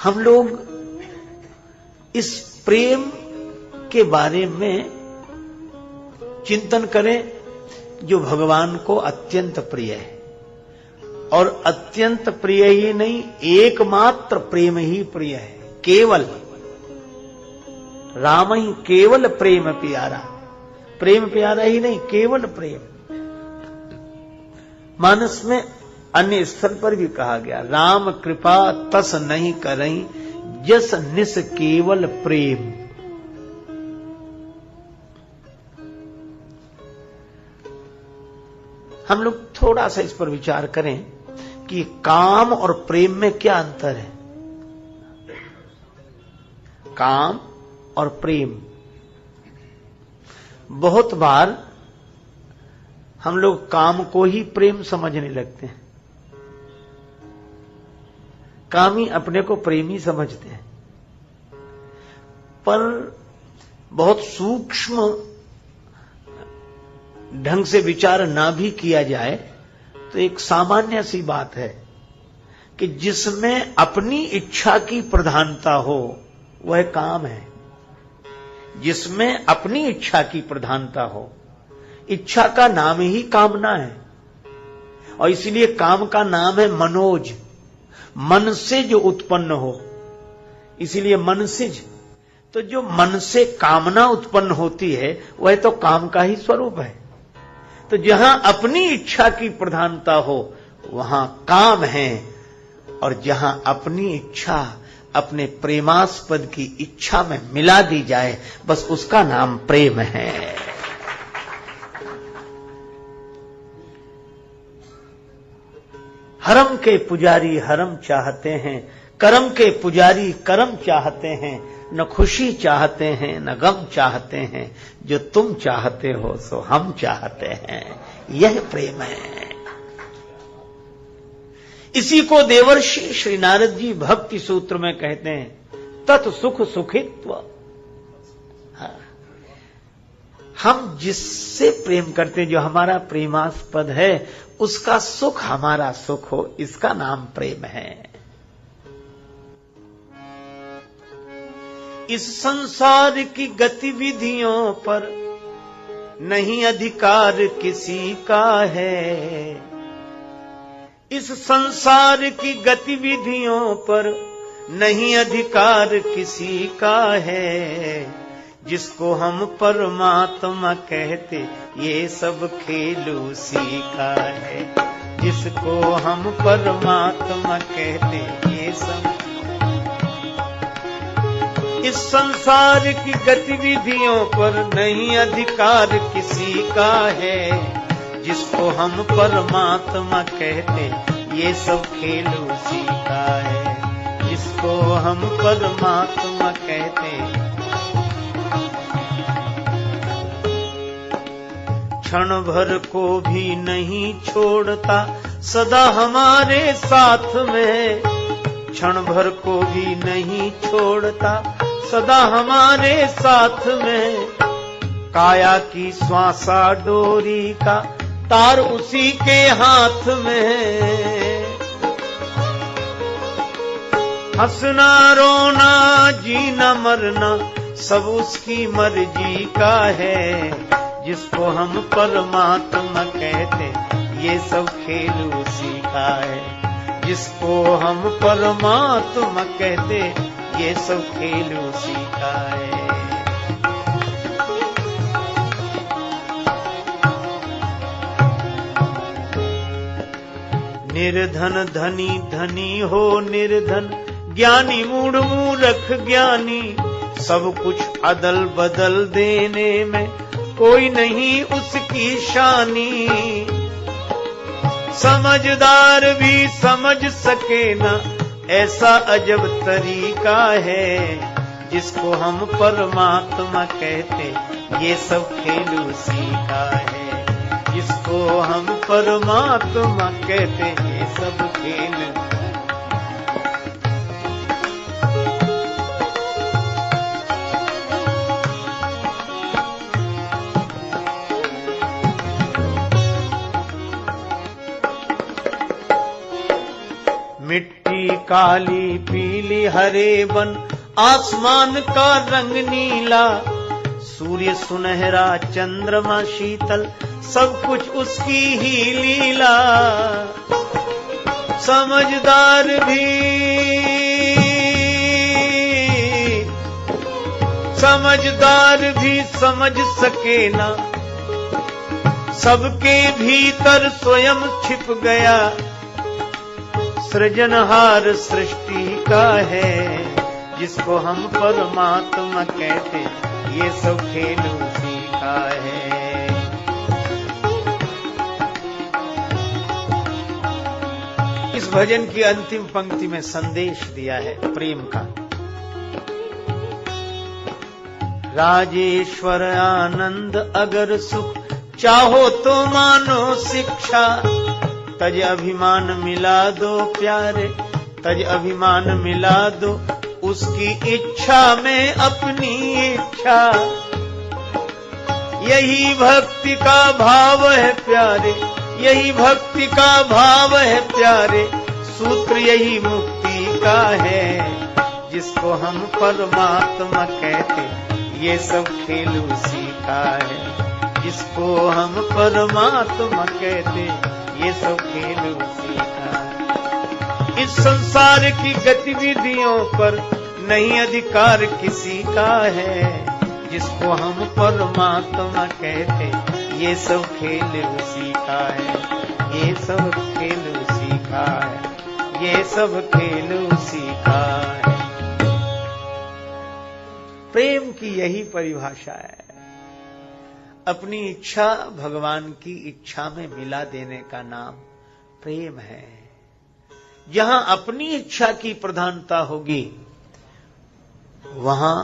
हम लोग इस प्रेम के बारे में चिंतन करें जो भगवान को अत्यंत प्रिय है, और अत्यंत प्रिय ही नहीं, एकमात्र प्रेम ही प्रिय है। केवल राम ही केवल प्रेम प्यारा, प्रेम प्यारा ही नहीं, केवल प्रेम। मानस में अन्य स्थल पर भी कहा गया, राम कृपा तस नहीं करई जस निस केवल प्रेम। हम लोग थोड़ा सा इस पर विचार करें कि काम और प्रेम में क्या अंतर है। काम और प्रेम, बहुत बार हम लोग काम को ही प्रेम समझने लगते हैं, काम ही अपने को प्रेमी समझते हैं। पर बहुत सूक्ष्म ढंग से विचार ना भी किया जाए तो एक सामान्य सी बात है कि जिसमें अपनी इच्छा की प्रधानता हो वह काम है। जिसमें अपनी इच्छा की प्रधानता हो, इच्छा का नाम ही कामना है, और इसलिए काम का नाम है मनोज, मन से जो उत्पन्न हो, इसलिए मनसिज। तो जो मन से कामना उत्पन्न होती है वह तो काम का ही स्वरूप है। तो जहां अपनी इच्छा की प्रधानता हो वहां काम है, और जहां अपनी इच्छा अपने प्रेमास्पद की इच्छा में मिला दी जाए बस उसका नाम प्रेम है। हरम के पुजारी हरम चाहते हैं, करम के पुजारी करम चाहते हैं, न खुशी चाहते हैं न गम चाहते हैं, जो तुम चाहते हो सो हम चाहते हैं, यह प्रेम है। इसी को देवर्षि श्री नारद जी भक्ति सूत्र में कहते हैं, तत् सुख सुखित्व। हम जिससे प्रेम करते हैं, जो हमारा प्रेमास्पद है, उसका सुख हमारा सुख हो, इसका नाम प्रेम है। इस संसार की गतिविधियों पर नहीं अधिकार किसी का है। इस संसार की गतिविधियों पर नहीं अधिकार किसी का है। जिसको हम परमात्मा कहते ये सब खेल उसी का है। जिसको हम परमात्मा कहते ये सब, इस संसार की गतिविधियों पर नहीं अधिकार किसी का है। जिसको हम परमात्मा कहते ये सब खेल उसी का है। जिसको हम परमात्मा कहते, क्षण भर को भी नहीं छोड़ता सदा हमारे साथ में। क्षण भर को भी नहीं छोड़ता सदा हमारे साथ में। काया की श्वासा डोरी का तार उसी के हाथ में। हंसना रोना जीना मरना सब उसकी मर्जी का है। जिसको हम परमात्मा कहते ये सब खेल उसी का है। जिसको हम परमात्मा कहते ये सब खेल उसी का है। निर्धन धनी धनी हो निर्धन, ज्ञानी मूढ़ मूर्ख ज्ञानी। सब कुछ अदल बदल देने में कोई नहीं उसकी शानी। समझदार भी समझ सके ना ऐसा अजब तरीका है। जिसको हम परमात्मा कहते ये सब खेल उसी का है। जिसको हम परमात्मा कहते ये सब खेल। मिट्टी काली भूमि पीली, हरे वन आसमान का रंग नीला, सूर्य सुनहरा चंद्रमा शीतल, सब कुछ उसकी ही लीला। समझदार भी समझ सके ना, सबके भीतर स्वयं छिप गया, सृजनहार सृष्टि का है, जिसको हम परमात्मा कहते, ये सब खेल उसी का है। इस भजन की अंतिम पंक्ति में संदेश दिया है प्रेम का। राजेश्वर आनंद अगर सुख चाहो तो मानो शिक्षा, तज अभिमान मिला दो प्यारे, तज अभिमान मिला दो उसकी इच्छा में अपनी इच्छा। यही भक्ति का भाव है प्यारे, यही भक्ति का भाव है प्यारे, सूत्र यही मुक्ति का है, जिसको हम परमात्मा कहते, ये सब खेल उसी का है, जिसको हम परमात्मा कहते, ये सब खेल उसी का है। इस संसार की गतिविधियों पर नहीं अधिकार किसी का है, जिसको हम परमात्मा कहते, ये सब खेल उसी का है, ये सब खेल उसी का है, ये सब खेल उसी का है। प्रेम की यही परिभाषा है, अपनी इच्छा भगवान की इच्छा में मिला देने का नाम प्रेम है। जहां अपनी इच्छा की प्रधानता होगी, वहां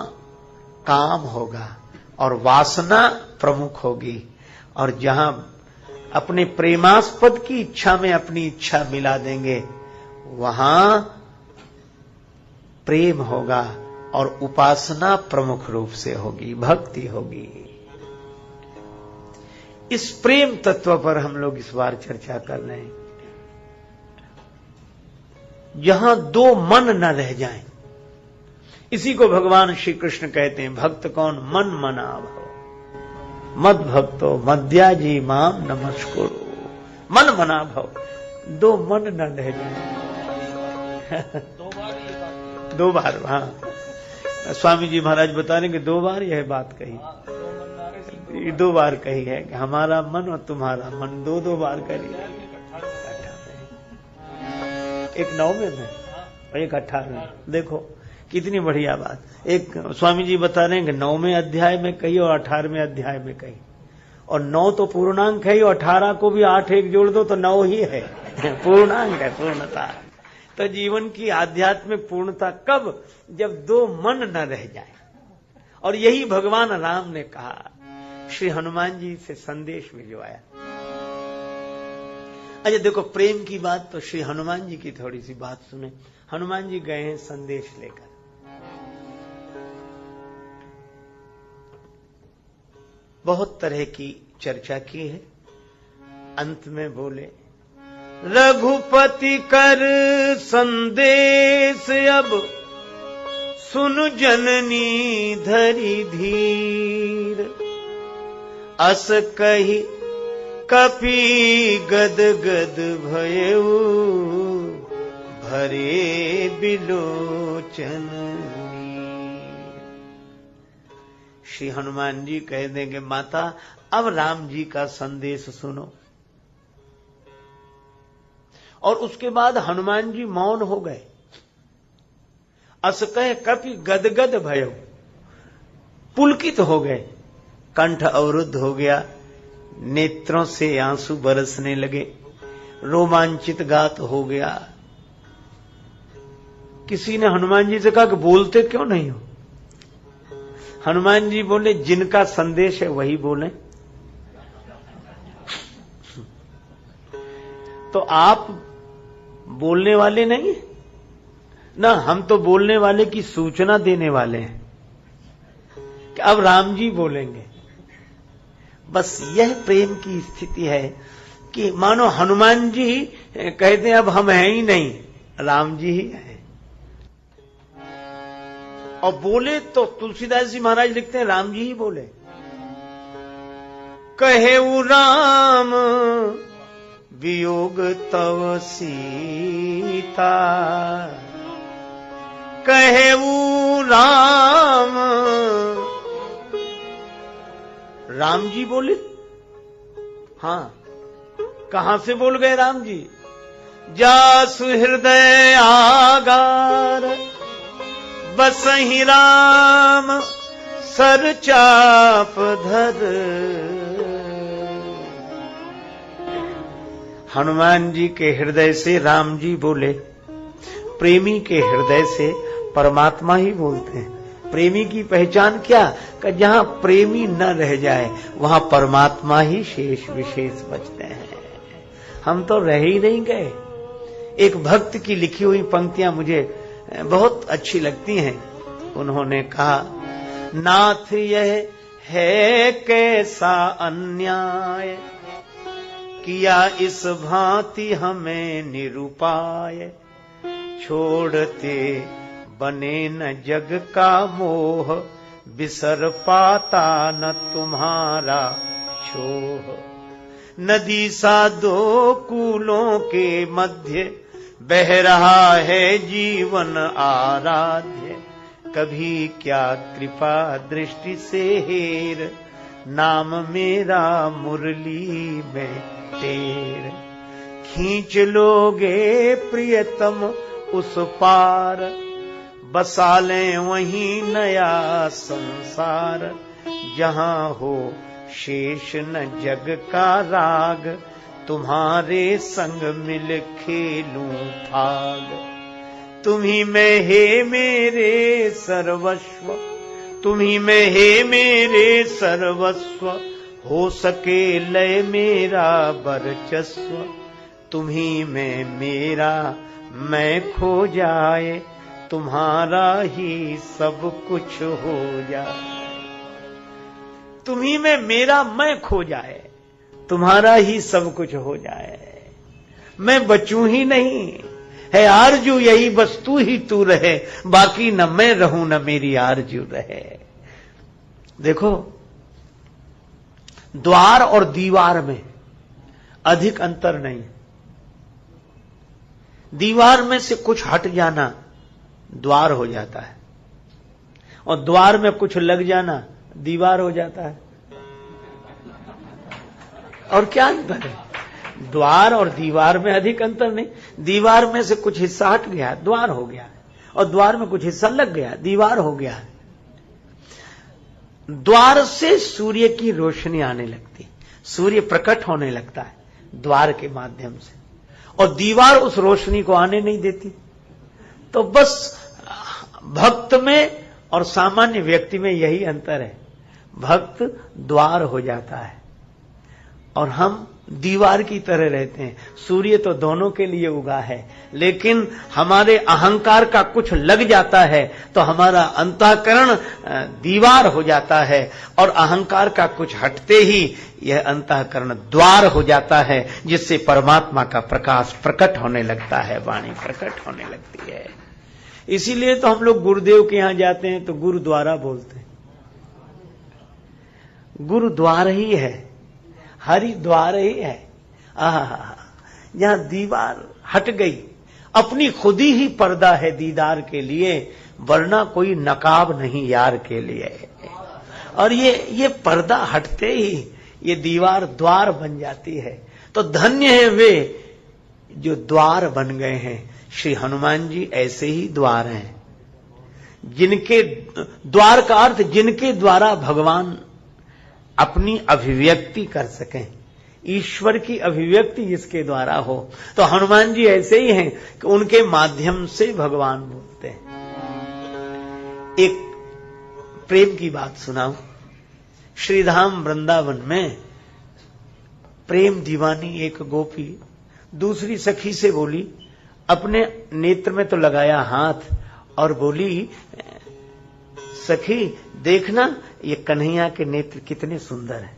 काम होगा और वासना प्रमुख होगी, और जहां अपने प्रेमास्पद की इच्छा में अपनी इच्छा मिला देंगे, वहां प्रेम होगा और उपासना प्रमुख रूप से होगी, भक्ति होगी। इस प्रेम तत्व पर हम लोग इस बार चर्चा कर रहे हैं। जहां दो मन न रह जाएं, इसी को भगवान श्री कृष्ण कहते हैं, भक्त कौन? मन मना भव, मद भक्तो मद्याजी माम नमस्कुरु। मन मना भव, दो मन न रह जाएं। दो बार, हाँ, स्वामी जी महाराज बता रहे हैं कि 2 बार यह बात कही, 2 बार कही है कि हमारा मन और तुम्हारा मन 2-2 बार करी। एक 9वें में और एक 18वें। देखो कितनी बढ़िया बात। एक स्वामी जी बता रहे हैं कि 9वें अध्याय में कही और 18वें अध्याय में कही, और 9 तो पूर्णांक है, और 18 को भी 8 1 जोड़ दो तो 9 ही है, पूर्णांक है, पूर्णता। तो जीवन की आध्यात्मिक पूर्णता कब? जब 2 मन न रह जाए। और यही भगवान राम ने कहा, श्री हनुमान जी से संदेश भिजवाया। अच्छा देखो, प्रेम की बात तो श्री हनुमान जी की थोड़ी सी बात सुने। हनुमान जी गए हैं संदेश लेकर, बहुत तरह की चर्चा की है, अंत में बोले, रघुपति कर संदेश अब सुन जननी धरि धीर, अस कही कपि गद गद भयउ भरे बिलोचन। श्री हनुमान जी कह देंगे, माता अब राम जी का संदेश सुनो। और उसके बाद हनुमान जी मौन हो गए। अस कह कपि गदगद भयो, पुलकित हो गए, कंठ अवरुद्ध हो गया, नेत्रों से आंसू बरसने लगे, रोमांचित गात हो गया। किसी ने हनुमान जी से कहा कि बोलते क्यों नहीं हो? हनुमान जी बोले, जिनका संदेश है वही बोले। तो आप बोलने वाले नहीं ना, हम तो बोलने वाले की सूचना देने वाले हैं कि अब राम जी बोलेंगे। बस यह प्रेम की स्थिति है कि मानो हनुमान जी कहते हैं अब हम हैं ही नहीं, राम जी ही हैं। और बोले तो तुलसीदास जी महाराज लिखते हैं राम जी ही बोले। कहेऊ राम वियोग तव सीता, कहेऊ राम, राम जी बोले। हां, कहां से बोल गए राम जी? जासु हृदय आगार, बसहि राम सर चाप धर। हनुमान जी के हृदय से राम जी बोले। प्रेमी के हृदय से परमात्मा ही बोलते हैं। प्रेमी की पहचान क्या? कि जहां प्रेमी न रह जाए वहां परमात्मा ही शेष विशेष बचते हैं। हम तो रह ही नहीं गए। एक भक्त की लिखी हुई पंक्तियां मुझे बहुत अच्छी लगती हैं। उन्होंने कहा, नाथ यह है कैसा अन्याय, किया इस भांति हमें निरुपाय। छोड़ते बने न जग का मोह, बिसर पाता न तुम्हारा छोह। नदी सा दो कूलों के मध्य, बह रहा है जीवन आराध्य। कभी क्या कृपा दृष्टि से हेर, नाम मेरा मुरली में तेर। खींच लोगे प्रियतम उस पार, बसा लें वहीं नया संसार। जहां हो शेष न जग का राग, तुम्हारे संग मिल खेलूं फाग। तुम्ही में हे मेरे सर्वस्व, तुम्ही में हे मेरे सर्वस्व। हो सके लय मेरा वर्चस्व, तुम्ही में मेरा मैं खो जाए। तुम्हारा ही सब कुछ हो जाए। तुम्ही में मेरा मैं खो जाए, तुम्हारा ही सब कुछ हो जाए। मैं बचूं ही नहीं, है आरजू यही बस तू ही तू रहे। बाकी न मैं रहूं न मेरी आरजू रहे। देखो, द्वार और दीवार में अधिक अंतर नहीं। दीवार में से कुछ हट जाना द्वार हो जाता है, और द्वार में कुछ लग जाना दीवार हो जाता है। और क्या अंतर है? द्वार और दीवार में अधिक अंतर नहीं। दीवार में से कुछ हिस्सा हट गया, द्वार हो गया, और द्वार में कुछ हिस्सा लग गया, दीवार हो गया। द्वार से सूर्य की रोशनी आने लगती, सूर्य प्रकट होने लगता है द्वार के माध्यम से, और दीवार उस रोशनी को आने नहीं देती। तो बस भक्त में और सामान्य व्यक्ति में यही अंतर है। भक्त द्वार हो जाता है और हम दीवार की तरह रहते हैं। सूर्य तो दोनों के लिए उगा है, लेकिन हमारे अहंकार का कुछ लग जाता है तो हमारा अंतःकरण दीवार हो जाता है, और अहंकार का कुछ हटते ही यह अंतःकरण द्वार हो जाता है, जिससे परमात्मा का प्रकाश प्रकट होने लगता है, वाणी प्रकट होने लगती है। इसीलिए तो हम लोग गुरुदेव के यहां जाते हैं तो गुरुद्वारा बोलते हैं। गुरुद्वार ही है, हरिद्वार ही है। जहां दीवार हट गई, अपनी खुदी ही पर्दा है दीदार के लिए, वरना कोई नकाब नहीं यार के लिए। और ये पर्दा हटते ही ये दीवार द्वार बन जाती है। तो धन्य है वे जो द्वार बन गए हैं। श्री हनुमान जी ऐसे ही द्वार हैं, जिनके द्वार का अर्थ जिनके द्वारा भगवान अपनी अभिव्यक्ति कर सकें, ईश्वर की अभिव्यक्ति जिसके द्वारा हो। तो हनुमान जी ऐसे ही हैं कि उनके माध्यम से भगवान बोलते हैं। एक प्रेम की बात सुनाऊं। श्रीधाम वृंदावन में प्रेम दीवानी एक गोपी दूसरी सखी से बोली, अपने नेत्र में तो लगाया हाथ और बोली, सखी देखना ये कन्हैया के नेत्र कितने सुंदर हैं,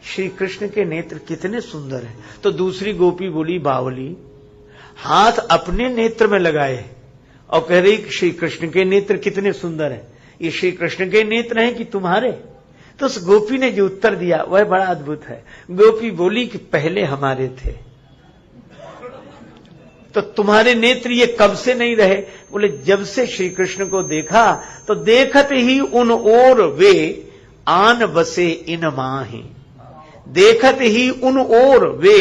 श्री कृष्ण के नेत्र कितने सुंदर हैं। तो दूसरी गोपी बोली, बावली हाथ अपने नेत्र में लगाए और कह रही कि श्री कृष्ण के नेत्र कितने सुंदर हैं, ये श्री कृष्ण के नेत्र हैं कि तुम्हारे? तो उस गोपी ने जो उत्तर दिया वह बड़ा अद्भुत है। गोपी बोली कि पहले हमारे थे, तो तुम्हारे नेत्र ये कब से नहीं रहे? बोले जब से श्री कृष्ण को देखा तो देखत ही उन ओर वे आन बसे इन माही, देखत ही उन ओर वे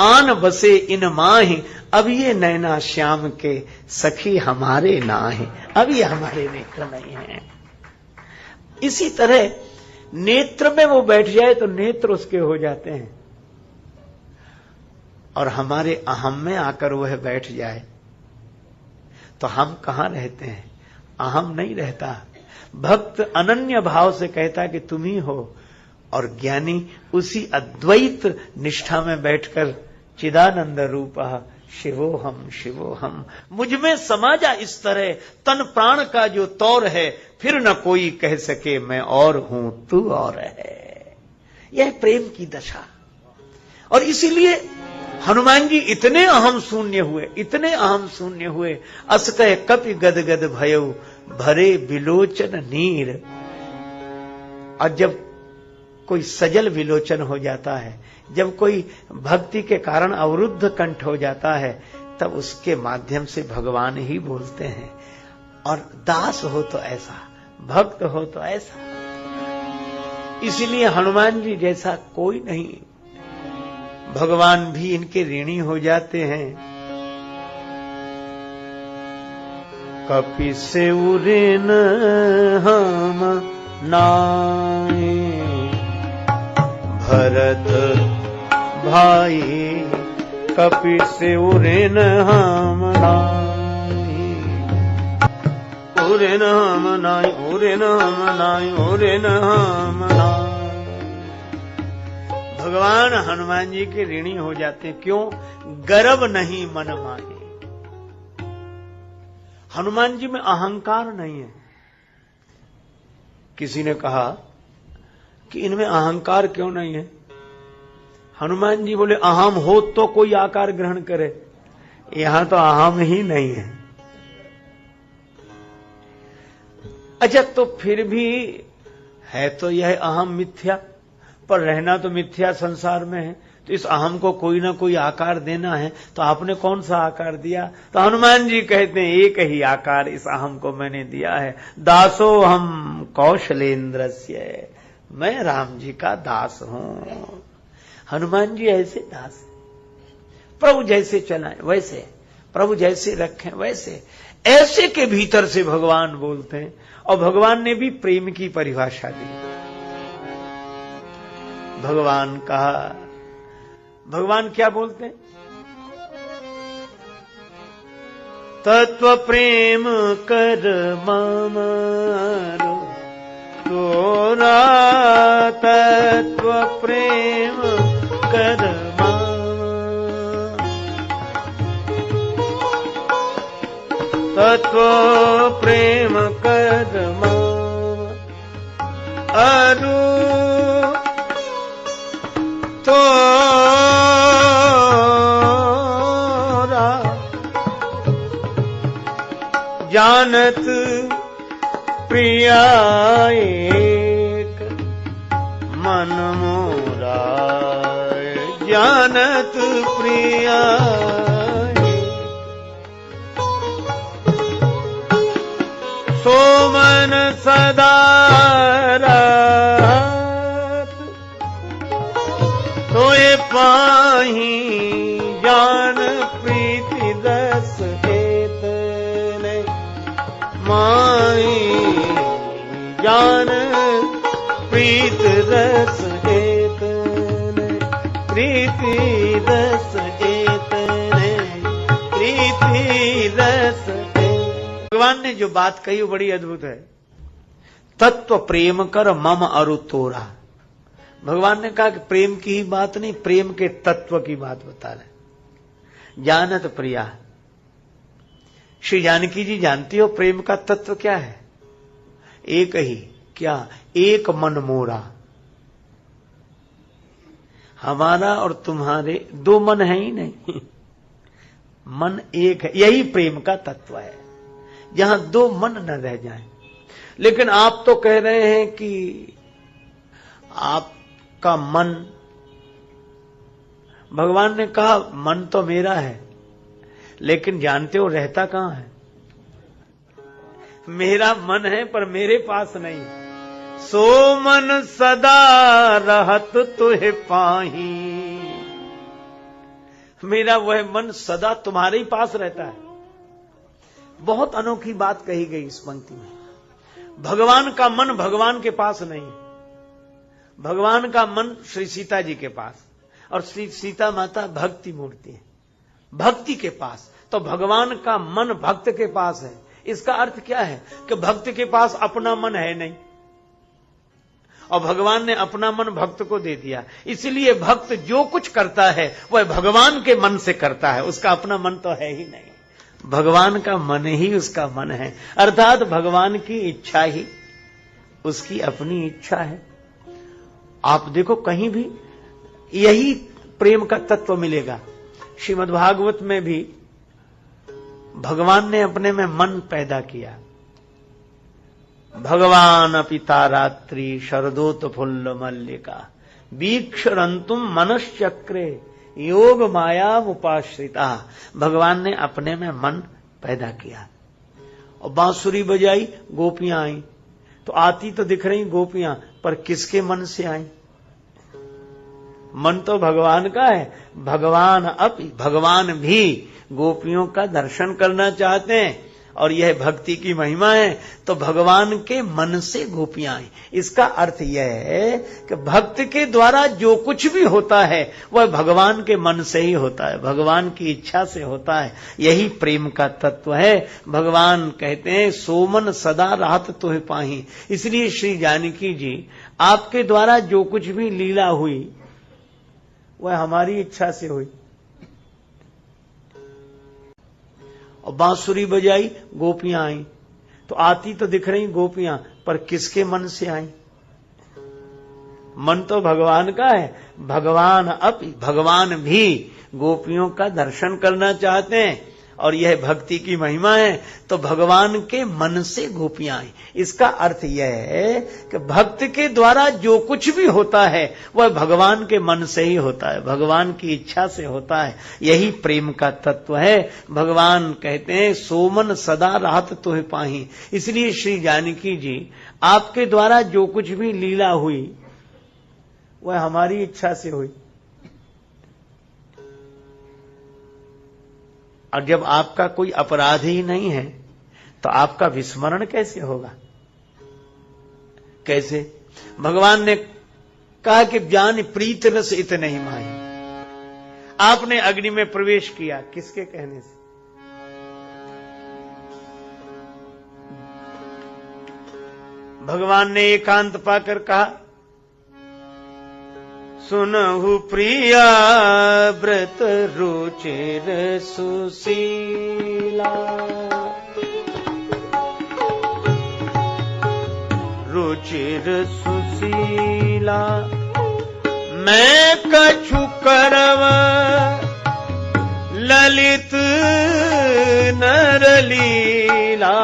आन बसे इन माही, अब ये नैना श्याम के सखी हमारे ना है, अब ये हमारे नेत्र नहीं है। इसी तरह नेत्र में वो बैठ जाए तो नेत्र उसके हो जाते हैं, और हमारे अहम में आकर वह बैठ जाए तो हम कहां रहते हैं? अहम नहीं रहता। भक्त अनन्य भाव से कहता कि तुम ही हो, और ज्ञानी उसी अद्वैत निष्ठा में बैठकर चिदानंद रूपः शिवोहम शिवोहम, मुझ में समा जा इस तरह तन प्राण का जो तौर है, फिर न कोई कह सके मैं और हूं तू और है। यह प्रेम की दशा। और इसीलिए हनुमान जी इतने अहम शून्य हुए, इतने अहम शून्य हुए, असकह कपि गदगद भयउ भरे बिलोचन नीर। और जब कोई सजल विलोचन हो जाता है, जब कोई भक्ति के कारण अवरुद्ध कंठ हो जाता है, तब उसके माध्यम से भगवान ही बोलते हैं। और दास हो तो ऐसा, भक्त हो तो ऐसा। इसलिए हनुमान जी जैसा कोई नहीं, भगवान भी इनके ऋणी हो जाते हैं। कपि से ऋण हम नाई, भरत भाई कपि से ऋण हम नाई, ऋण हम नाई, ऋण हम नाई, ऋण हम नाई। भगवान हनुमान जी के ऋणी हो जाते हैं। क्यों? गर्व नहीं मन माहे। हनुमान जी में अहंकार नहीं है। किसी ने कहा कि इनमें अहंकार क्यों नहीं है? हनुमान जी बोले अहम हो तो कोई आकार ग्रहण करे, यहां तो अहम ही नहीं है। अच्छा, तो फिर भी है तो यह अहम मिथ्या, पर रहना तो मिथ्या संसार में है, तो इस अहम को कोई ना कोई आकार देना है। तो आपने कौन सा आकार दिया? तो हनुमान जी कहते हैं एक ही आकार इस अहम को मैंने दिया है। दासो हम कौशलेंद्रस्य, मैं राम जी का दास हूं। हनुमान जी ऐसे दास, प्रभु जैसे चलाएं वैसे, प्रभु जैसे रखें वैसे, ऐसे के भीतर से भगवान बोलते हैं। और भगवान ने भी प्रेम की परिभाषा दी। भगवान कहा, भगवान क्या बोलते हैं? तत्व प्रेम कर मामारो तोरा, तत्व प्रेम कर मामा, तत्व प्रेम कर मामा, अरु तोरा जानत प्रिया एक मन मोरा, जानत प्रिया सो मन सदा तोए पाही जान प्रीति दस हेतने, माई जान प्रीत रस हेतने, प्रीति रस हेतने, प्रीति रस। भगवान ने जो बात कही वो बड़ी अद्भुत है। तत्व प्रेम कर मम अरु तोरा। भगवान ने कहा कि प्रेम की ही बात नहीं, प्रेम के तत्व की बात बता रहे। जानत प्रिया, श्री जानकी जी जानती हो प्रेम का तत्व क्या है? एक ही, क्या? एक मन मोरा। हमारा और तुम्हारे दो मन है ही नहीं, मन एक है। यही प्रेम का तत्व है। जहां दो मन न रह जाएं। लेकिन आप तो कह रहे हैं कि आपका मन, भगवान ने कहा मन तो मेरा है, लेकिन जानते हो रहता कहां है? मेरा मन है पर मेरे पास नहीं। सो मन सदा रहत तुहे पाही, मेरा वह मन सदा तुम्हारे ही पास रहता है। बहुत अनोखी बात कही गई इस पंक्ति में। भगवान का मन भगवान के पास नहीं है, भगवान का मन श्री सीता जी के पास, और श्री सीता माता भक्ति मूर्ति है, भक्ति के पास। तो भगवान का मन भक्त के पास है। इसका अर्थ क्या है कि भक्त के पास अपना मन है नहीं, और भगवान ने अपना मन भक्त को दे दिया। इसलिए भक्त जो कुछ करता है वह भगवान के मन से करता है, उसका अपना मन तो है ही नहीं। भगवान का मन ही उसका मन है, अर्थात भगवान की इच्छा ही उसकी अपनी इच्छा है। आप देखो कहीं भी यही प्रेम का तत्व मिलेगा। श्रीमद् भागवत में भी भगवान ने अपने में मन पैदा किया। भगवान अपिता रात्रि शरदोत फुल्ल मल्लिका वीक्षरंतुम मनश्चक्रे योग माया उपाश्रिता। भगवान ने अपने में मन पैदा किया और बांसुरी बजाई, गोपियां आई। तो आती तो दिख रही गोपियां, पर किसके मन से आई? मन तो भगवान का है। भगवान भी गोपियों का दर्शन करना चाहते हैं, और यह भक्ति की महिमा है। तो भगवान के मन से गोपियां आई। इसका अर्थ यह है कि भक्त के द्वारा जो कुछ भी होता है वह भगवान के मन से ही होता है, भगवान की इच्छा से होता है। यही प्रेम का तत्व है। भगवान कहते हैं सोमन सदा राहत तुहे पाही। इसलिए श्री जानकी जी आपके द्वारा जो कुछ भी लीला हुई वह हमारी इच्छा से हुई। और बांसुरी बजाई, गोपियां आई। तो आती तो दिख रही गोपियां, पर किसके मन से आई? मन तो भगवान का है। भगवान भी गोपियों का दर्शन करना चाहते हैं, और यह भक्ति की महिमा है। तो भगवान के मन से गोपियां आई। इसका अर्थ यह है कि भक्त के द्वारा जो कुछ भी होता है वह भगवान के मन से ही होता है, भगवान की इच्छा से होता है। यही प्रेम का तत्व है। भगवान कहते हैं सोमन सदा राहत तुहे पाही। इसलिए श्री जानकी जी आपके द्वारा जो कुछ भी लीला हुई वह हमारी इच्छा से हुई। और जब आपका कोई अपराध ही नहीं है तो आपका विस्मरण कैसे होगा? कैसे? भगवान ने कहा कि ज्ञान प्रीत रस इत नहीं माही। आपने अग्नि में प्रवेश किया, किसके कहने से? भगवान ने एकांत पाकर कहा सुनहु प्रिया व्रत रुचिर सुशीला, रुचिर सुशीला। मैं कछु करव ललित नरलीला,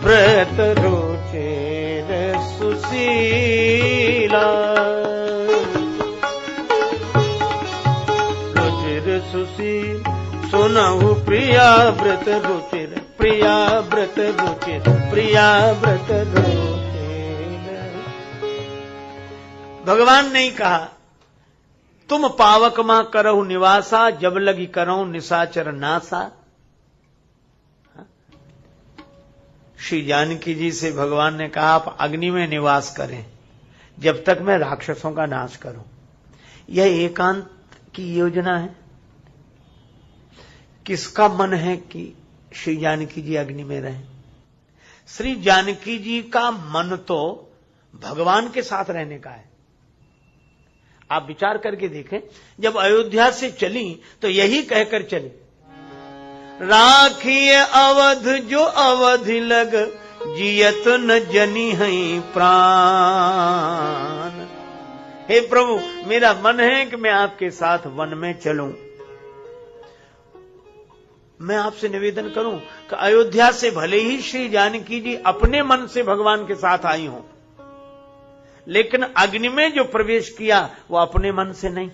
व्रत रुचिर सुशीला। रुचिर सुशील सुनहु प्रिया व्रत रुचिर, प्रिया व्रत रुचिर, प्रिया व्रत रुचिर। भगवान ने कहा तुम पावक मां करहु निवासा, जब लगी करहु निशाचर नासा। श्री जानकी जी से भगवान ने कहा आप अग्नि में निवास करें जब तक मैं राक्षसों का नाश करूं। यह एकांत की योजना है। किसका मन है कि श्री जानकी जी अग्नि में रहें? श्री जानकी जी का मन तो भगवान के साथ रहने का है। आप विचार करके देखें, जब अयोध्या से चली तो यही कहकर चली राखिए अवध जो अवधि लग, जियत न जनी हई प्राण। हे प्रभु, मेरा मन है कि मैं आपके साथ वन में चलूं, मैं आपसे निवेदन करूं कि अयोध्या से भले ही श्री जानकी जी अपने मन से भगवान के साथ आई हों, लेकिन अग्नि में जो प्रवेश किया वो अपने मन से नहीं,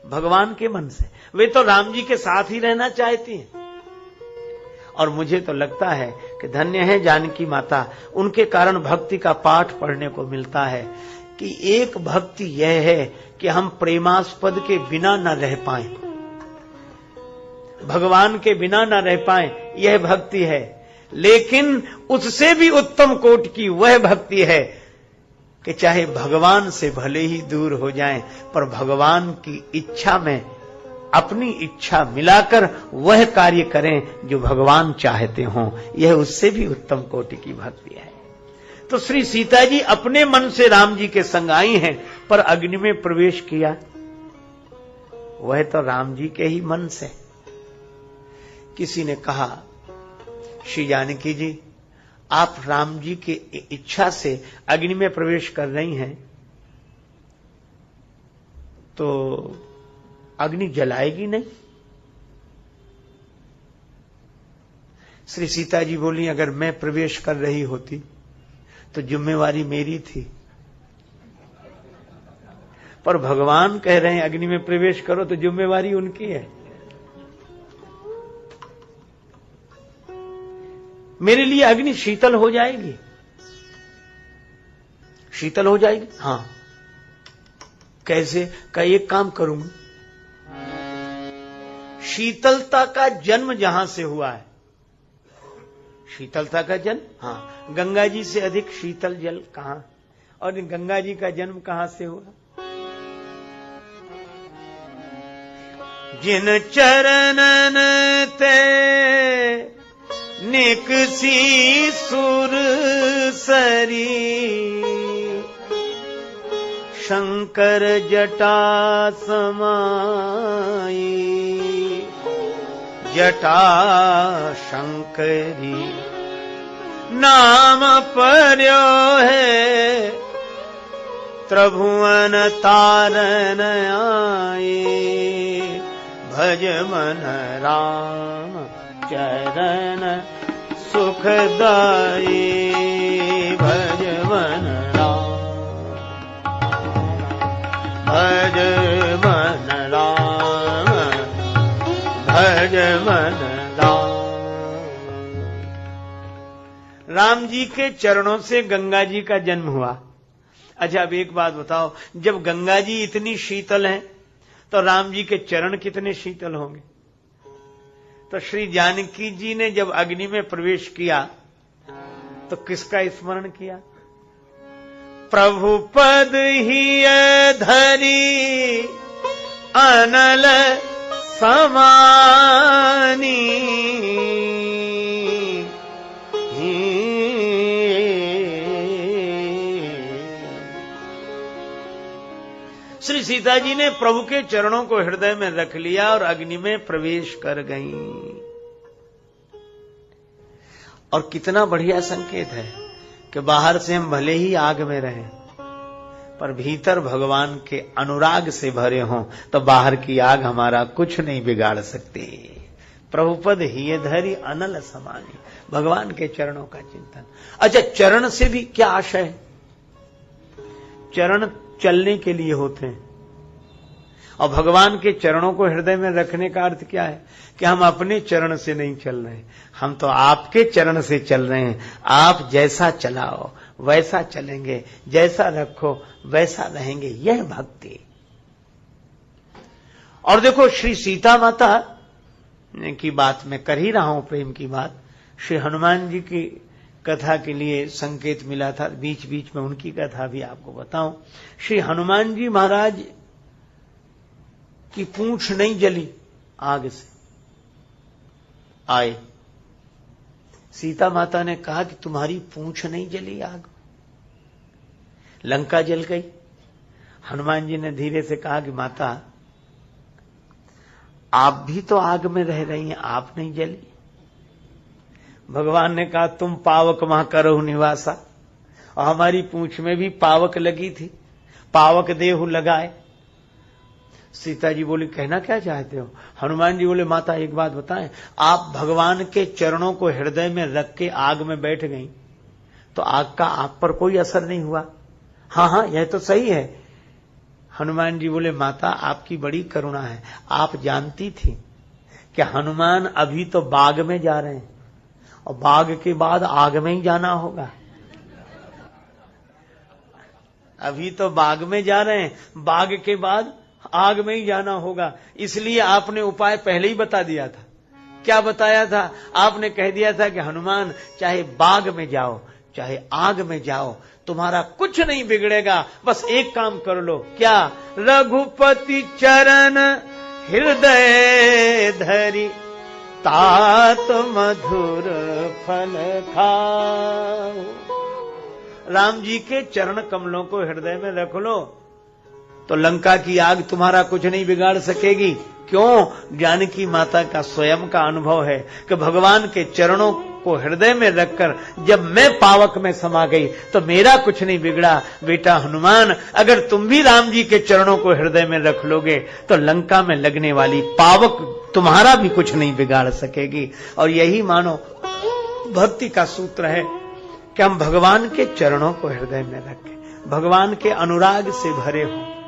भगवान के मन से। वे तो राम जी के साथ ही रहना चाहती हैं। और मुझे तो लगता है कि धन्य है जानकी माता, उनके कारण भक्ति का पाठ पढ़ने को मिलता है कि एक भक्ति यह है कि हम प्रेमास्पद के बिना न रह पाएं, भगवान के बिना न रह पाएं, यह भक्ति है। लेकिन उससे भी उत्तम कोटि की वह भक्ति है कि चाहे भगवान से भले ही दूर हो जाएं, पर भगवान की इच्छा में अपनी इच्छा मिलाकर वह कार्य करें जो भगवान चाहते हों। यह उससे भी उत्तम कोटि की भक्ति है। तो श्री सीता जी अपने मन से राम जी के संग आई हैं, पर अग्नि में प्रवेश किया वह तो राम जी के ही मन से। किसी ने कहा, श्री जानकी जी आप राम जी की इच्छा से अग्नि में प्रवेश कर रही हैं, तो अग्नि जलाएगी नहीं? श्री सीता जी बोली, अगर मैं प्रवेश कर रही होती तो जिम्मेवारी मेरी थी, पर भगवान कह रहे हैं अग्नि में प्रवेश करो तो जिम्मेवारी उनकी है। मेरे लिए अग्नि शीतल हो जाएगी, शीतल हो जाएगी। हां, कैसे? का एक काम करूंगा, शीतलता का जन्म जहां से हुआ है, शीतलता का जन्म, हां, गंगा जी से अधिक शीतल जल कहां, और गंगा जी का जन्म कहां से हुआ? जिन चरणन ते निकसी सुर सरी, शंकर जटा समाई, जटा शंकरी, नाम पर्यो है त्रिभुवन तारन आए, भज मन राम चरण सुखदाई, भज मन राम, भज मन राम, भज मन राम। राम जी के चरणों से गंगा जी का जन्म हुआ। अच्छा, अब एक बात बताओ, जब गंगा जी इतनी शीतल हैं तो राम जी के चरण कितने शीतल होंगे? तो श्री जानकी जी ने जब अग्नि में प्रवेश किया तो किसका स्मरण किया? प्रभु पद ही धरी अनल समानी, श्री सीता जी ने प्रभु के चरणों को हृदय में रख लिया और अग्नि में प्रवेश कर गईं। और कितना बढ़िया संकेत है कि बाहर से हम भले ही आग में रहें, पर भीतर भगवान के अनुराग से भरे हों तो बाहर की आग हमारा कुछ नहीं बिगाड़ सकती। प्रभुपद ही धरी अनल समानी, भगवान के चरणों का चिंतन। अच्छा, चरण से भी क्या आशय है? चरण चलने के लिए होते हैं, और भगवान के चरणों को हृदय में रखने का अर्थ क्या है? कि हम अपने चरण से नहीं चल रहे, हम तो आपके चरण से चल रहे हैं। आप जैसा चलाओ वैसा चलेंगे, जैसा रखो वैसा रहेंगे, यह भक्ति। और देखो, श्री सीता माता की बात मैं कर ही रहा हूं, प्रेम की बात। श्री हनुमान जी की कथा के लिए संकेत मिला था, बीच बीच में उनकी कथा भी आपको बताऊं। श्री हनुमान जी महाराज की पूंछ नहीं जली आग से, आए। सीता माता ने कहा कि तुम्हारी पूंछ नहीं जली आग, लंका जल गई। हनुमान जी ने धीरे से कहा कि माता आप भी तो आग में रह रही हैं, आप नहीं जली। भगवान ने कहा तुम पावक वहां करहु निवासा, और हमारी पूंछ में भी पावक लगी थी, पावक देहु लगाए। सीता जी बोली कहना क्या चाहते हो? हनुमान जी बोले माता एक बात बताएं, आप भगवान के चरणों को हृदय में रख के आग में बैठ गई तो आग का आप पर कोई असर नहीं हुआ? हाँ हाँ यह तो सही है। हनुमान जी बोले माता आपकी बड़ी करुणा है, आप जानती थी कि हनुमान अभी तो बाग में जा रहे हैं और बाग के बाद आग में ही जाना होगा। अभी तो बाग में जा रहे हैं, बाग के बाद आग में ही जाना होगा, इसलिए आपने उपाय पहले ही बता दिया था। क्या बताया था? आपने कह दिया था कि हनुमान चाहे बाग में जाओ चाहे आग में जाओ तुम्हारा कुछ नहीं बिगड़ेगा, बस एक काम कर लो। क्या? रघुपति चरण हृदय धरी तात मधुर फल खाओ। राम जी के चरण कमलों को हृदय में रख लो तो लंका की आग तुम्हारा कुछ नहीं बिगाड़ सकेगी। क्यों? जानकी माता का स्वयं का अनुभव है कि भगवान के चरणों को हृदय में रखकर जब मैं पावक में समा गई तो मेरा कुछ नहीं बिगड़ा। बेटा हनुमान, अगर तुम भी राम जी के चरणों को हृदय में रख लोगे तो लंका में लगने वाली पावक तुम्हारा भी कुछ नहीं बिगाड़ सकेगी। और यही मानो भक्ति का सूत्र है कि हम भगवान के चरणों को हृदय में रखें, भगवान के अनुराग से भरे हों।